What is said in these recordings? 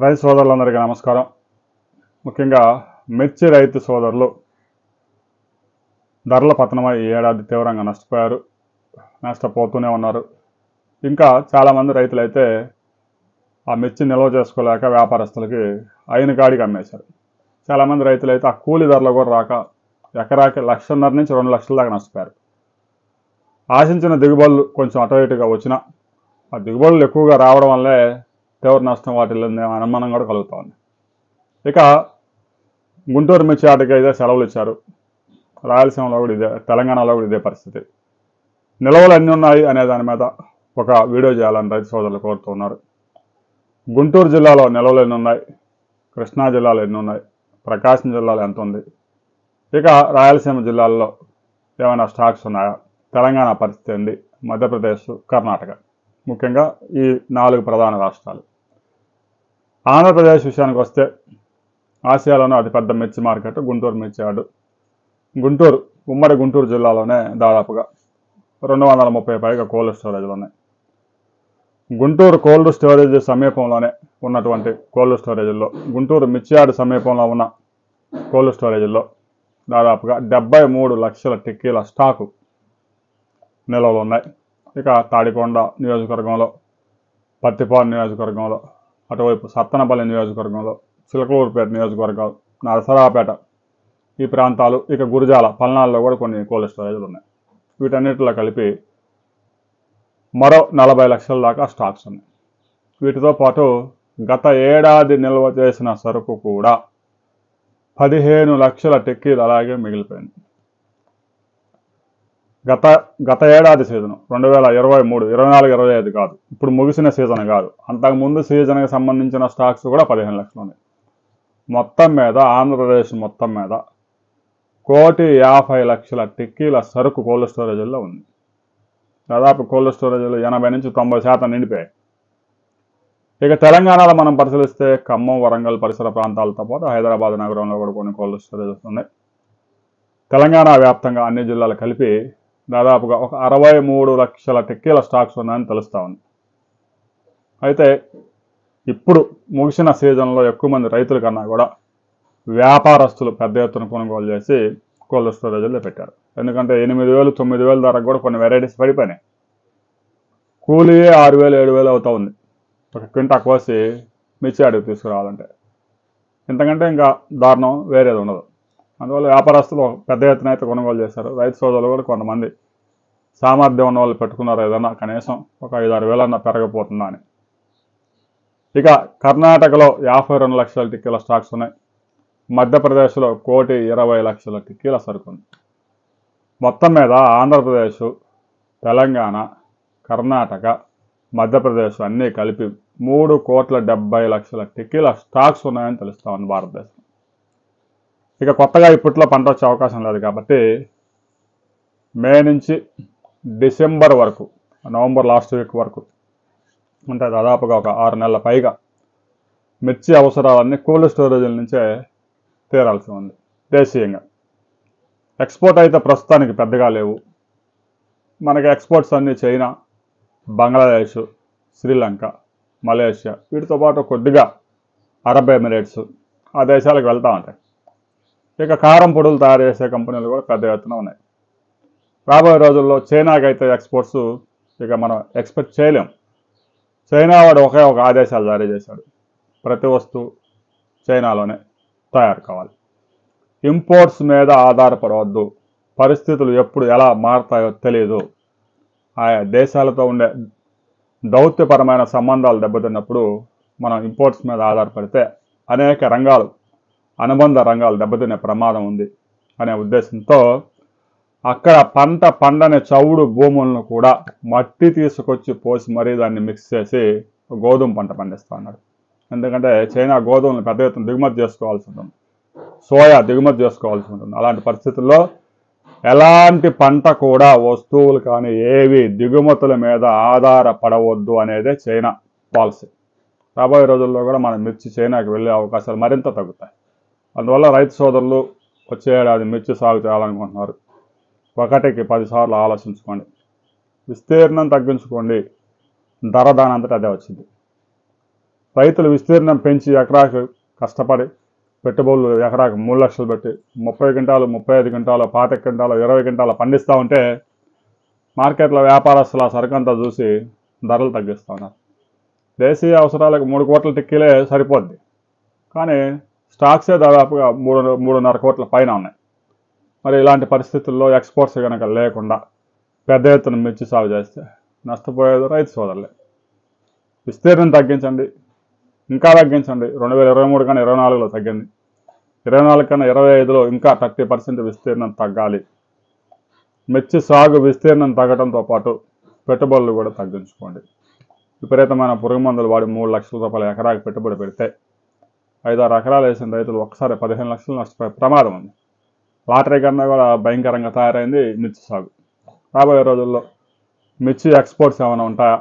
రైతు సోదరులందరికీ నమస్కారం. ముఖ్యంగా మిర్చి రైతు సోదరులు ధరల పతనమై ఈ ఏడాది తీవ్రంగా నష్టపోతూనే ఉన్నారు. ఇంకా చాలామంది రైతులైతే ఆ మిర్చి నిల్వ చేసుకోలేక వ్యాపారస్తులకి అయిన కాడికి అమ్మేశారు. చాలామంది రైతులైతే ఆ కూలి ధరలు కూడా రాక ఎకరాకి 1,50,000 నుంచి 2 లక్షల దాకా నష్టపోయారు. ఆశించిన దిగుబడులు కొంచెం అటు ఇటుగా వచ్చినా ఆ దిగుబడులు ఎక్కువగా రావడం వల్లే తీవ్ర నష్టం వాటిల్లిందే అనుమానం కూడా కలుగుతోంది. ఇక గుంటూరు మిర్చి ఆటకి అయితే సెలవులు ఇచ్చారు. రాయలసీమలో కూడా ఇదే, తెలంగాణలో కూడా ఇదే పరిస్థితి. నిల్వలు ఎన్ని ఉన్నాయి అనే దాని మీద ఒక వీడియో చేయాలని రైతు సోదరులు కోరుతున్నారు. గుంటూరు జిల్లాలో నిల్వలు ఎన్ని ఉన్నాయి, కృష్ణా జిల్లాలో ఎన్ని ఉన్నాయి, ప్రకాశం జిల్లాలో ఎంత ఉంది, ఇక రాయలసీమ జిల్లాల్లో ఏమైనా స్టాక్స్ ఉన్నాయా, తెలంగాణ పరిస్థితి ఏంది, మధ్యప్రదేశ్, కర్ణాటక, ముఖ్యంగా ఈ 4 ప్రధాన రాష్ట్రాలు. ఆంధ్రప్రదేశ్ విషయానికి వస్తే ఆసియాలోనే అతిపెద్ద మిర్చి మార్కెట్ గుంటూరు మిర్చి యార్డు. ఉమ్మడి గుంటూరు జిల్లాలోనే దాదాపుగా 230 పైగా కోల్డ్ స్టోరేజ్లు ఉన్నాయి. గుంటూరు కోల్డ్ స్టోరేజ్ సమీపంలోనే ఉన్నటువంటి కోల్డ్ స్టోరేజ్ల్లో, గుంటూరు మిర్చి యార్డు సమీపంలో ఉన్న కోల్డ్ స్టోరేజ్ల్లో దాదాపుగా 73 లక్షల టిక్కీల స్టాకు నిల్వలు ఉన్నాయి. ఇక తాడికొండ నియోజకవర్గంలో, పత్తిపాడు నియోజకవర్గంలో, అటువైపు సత్తనపల్లి నియోజకవర్గంలో, చిలకలూరుపేట నియోజకవర్గాలు, నరసరాపేట ఈ ప్రాంతాలు, ఇక గురజాల, పల్నాడులో కూడా కొన్ని కోల్డ్ స్టోరేజ్లు ఉన్నాయి. వీటన్నిటిలో కలిపి మరో 40 లక్షల దాకా స్టాక్స్ ఉన్నాయి. వీటితో పాటు గత ఏడాది నిల్వ చేసిన సరుకు కూడా 15 లక్షల టిక్కీలు అలాగే మిగిలిపోయింది. గత ఏడాది సీజను 2023, 24, 25 కాదు, ఇప్పుడు ముగిసిన సీజన్ కాదు, అంతకుముందు సీజన్కి సంబంధించిన స్టాక్స్ కూడా 15 లక్షలు ఉన్నాయి. మొత్తం మీద ఆంధ్రప్రదేశ్ మొత్తం మీద 1,50,00,000 టిక్కీల సరుకు కోల్డ్ స్టోరేజ్లో ఉంది. దాదాపు కోల్డ్ స్టోరేజ్లు 80 నుంచి 90% నిండిపోయాయి. ఇక తెలంగాణలో మనం పరిశీలిస్తే ఖమ్మం, వరంగల్ పరిసర ప్రాంతాలతో పాటు హైదరాబాద్ నగరంలో కూడా కొన్ని కోల్డ్ స్టోరేజెస్ ఉన్నాయి. తెలంగాణ వ్యాప్తంగా అన్ని జిల్లాలు కలిపి దాదాపుగా ఒక 63 లక్షల టిక్కీల స్టాక్స్ ఉన్నాయని తెలుస్తూ ఉంది. అయితే ఇప్పుడు ముగిసిన సీజన్లో ఎక్కువ మంది రైతుల కన్నా కూడా వ్యాపారస్తులు పెద్ద ఎత్తున కొనుగోలు చేసి కోల్డ్ స్టోరేజ్లో పెట్టారు. ఎందుకంటే 8,000, 9,000 ధరకు కూడా కొన్ని వెరైటీస్ పడిపోయినాయి. కూలీయే 6,000, 7,000 అవుతూ ఉంది ఒక క్వింటా కోసి మిర్చి యార్డుకి తీసుకురావాలంటే. ఇంతకంటే ఇంకా దారుణం వేరేది ఉండదు. అందువల్ల వ్యాపారస్తులు పెద్ద ఎత్తున అయితే కొనుగోలు చేశారు. రైతు సోదరులు కూడా కొంతమంది సామర్థ్యం ఉన్న వాళ్ళు పెట్టుకున్నారు, ఏదన్నా కనీసం ఒక 5-6 వేలన్నా పెరగపోతుందా అని. ఇక కర్ణాటకలో 52 లక్షల టిక్కీల స్టాక్స్ ఉన్నాయి. మధ్యప్రదేశ్లో 1,20,00,000 టిక్కీల సరుకు ఉంది. మొత్తం మీద ఆంధ్రప్రదేశ్, తెలంగాణ, కర్ణాటక, మధ్యప్రదేశ్ అన్నీ కలిపి 3,70,00,000 టిక్కీల స్టాక్స్ ఉన్నాయని తెలుస్తా ఉంది భారతదేశం. ఇక కొత్తగా ఇప్పట్లో పంట వచ్చే అవకాశం లేదు కాబట్టి మే నుంచి డిసెంబర్ వరకు, నవంబర్ లాస్ట్ వీక్ వరకు, అంటే దాదాపుగా ఒక 6 నెలల పైగా మిర్చి అవసరాలన్నీ కోల్డ్ స్టోరేజ్ల నుంచే తీరాల్సి ఉంది దేశీయంగా. ఎక్స్పోర్ట్ అయితే ప్రస్తుతానికి పెద్దగా లేవు. మనకి ఎక్స్పోర్ట్స్ అన్నీ చైనా, బంగ్లాదేశ్, శ్రీలంక, మలేషియా, వీటితో పాటు కొద్దిగా అరబ్ ఎమిరేట్స్ ఆ దేశాలకు వెళ్తూ ఉంటాయి. ఇక కారం పొడులు తయారు చేసే కంపెనీలు కూడా పెద్ద ఎత్తున ఉన్నాయి. రాబోయే రోజుల్లో చైనాకి అయితే ఎక్స్పోర్ట్స్ ఇక మనం ఎక్స్పెక్ట్ చేయలేం. చైనా వాడు ఒక ఆదేశాలు జారీ చేశాడు, ప్రతి వస్తువు చైనాలోనే తయారు కావాలి, ఇంపోర్ట్స్ మీద ఆధారపడవద్దు, పరిస్థితులు ఎప్పుడు ఎలా మారుతాయో తెలియదు, ఆయా దేశాలతో ఉండే దౌత్యపరమైన సంబంధాలు దెబ్బతిన్నప్పుడు మనం ఇంపోర్ట్స్ మీద ఆధారపడితే అనేక రంగాలు, అనుబంధ రంగాలు దెబ్బతినే ప్రమాదం ఉంది అనే ఉద్దేశంతో అక్కడ పండని చౌడు భూములను కూడా మట్టి తీసుకొచ్చి పోసి మరీ దాన్ని మిక్స్ చేసి గోధుమ పంట పండిస్తూ ఉన్నాడు. ఎందుకంటే చైనా గోధుమలను పెద్ద ఎత్తున దిగుమతి చేసుకోవాల్సి ఉంటుంది, సోయా దిగుమతి చేసుకోవాల్సి ఉంటుంది. అలాంటి పరిస్థితుల్లో ఎలాంటి పంట కూడా, వస్తువులు కానీ ఏవి దిగుమతుల మీద ఆధారపడవద్దు అనేదే చైనా పాలసీ. రాబోయే రోజుల్లో కూడా మన మిర్చి చైనాకి వెళ్ళే అవకాశాలు మరింత తగ్గుతాయి. అందువల్ల రైతు సోదరులు వచ్చే ఏడాది మిర్చి సాగు చేయాలనుకుంటున్నారు, ఒకటికి 10 సార్లు ఆలోచించుకోండి. విస్తీర్ణం తగ్గించుకోండి, ధర దానంతటా అదే వచ్చింది. రైతులు విస్తీర్ణం పెంచి ఎకరాకు కష్టపడి పెట్టుబడులు ఎకరాకు 3 లక్షలు పెట్టి 30 క్వింటాలు 35 క్వింటాలు 25 క్వింటాలు 20 క్వింటాలు పండిస్తూ ఉంటే మార్కెట్లో వ్యాపారస్తులు ఆ సరుకంతా చూసి ధరలు తగ్గిస్తూ ఉన్నారు. దేశీయ అవసరాలకు 3 కోట్ల టిక్కీలే సరిపోద్ది, కానీ స్టాక్సే దాదాపుగా 3.5 కోట్ల పైన ఉన్నాయి. మరి ఇలాంటి పరిస్థితుల్లో ఎక్స్పోర్ట్స్ కనుక లేకుండా పెద్ద ఎత్తున మిర్చి సాగు చేస్తే నష్టపోయేది రైతు సోదరులే. విస్తీర్ణం తగ్గించండి, ఇంకా తగ్గించండి. 2023 కన్నా 24లో తగ్గింది, 24 కన్నా 25లో ఇంకా 30% విస్తీర్ణం తగ్గాలి. మిర్చి సాగు విస్తీర్ణం తగ్గడంతో పాటు పెట్టుబడులు కూడా తగ్గించుకోండి. విపరీతమైన పురుగు మందులు వాడి 3 లక్షల రూపాయల ఎకరాకి పెట్టుబడి పెడితే 5-6 ఎకరాలు వేసిన రైతులు ఒక్కసారి 15 లక్షలు నష్టపోయే ప్రమాదం ఉంది. లాటరీ కన్నా కూడా భయంకరంగా తయారైంది మిర్చి సాగు. రాబోయే రోజుల్లో మిర్చి ఎక్స్పోర్ట్స్ ఏమైనా ఉంటాయా,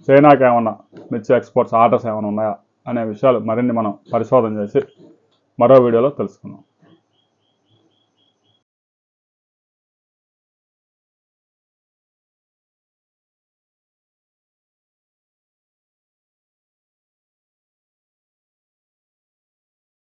చైనాకి ఏమన్నా మిర్చి ఎక్స్పోర్ట్స్ ఆర్డర్స్ ఏమైనా ఉన్నాయా అనే విషయాలు మరిన్ని మనం పరిశోధన చేసి మరో వీడియోలో తెలుసుకుందాం.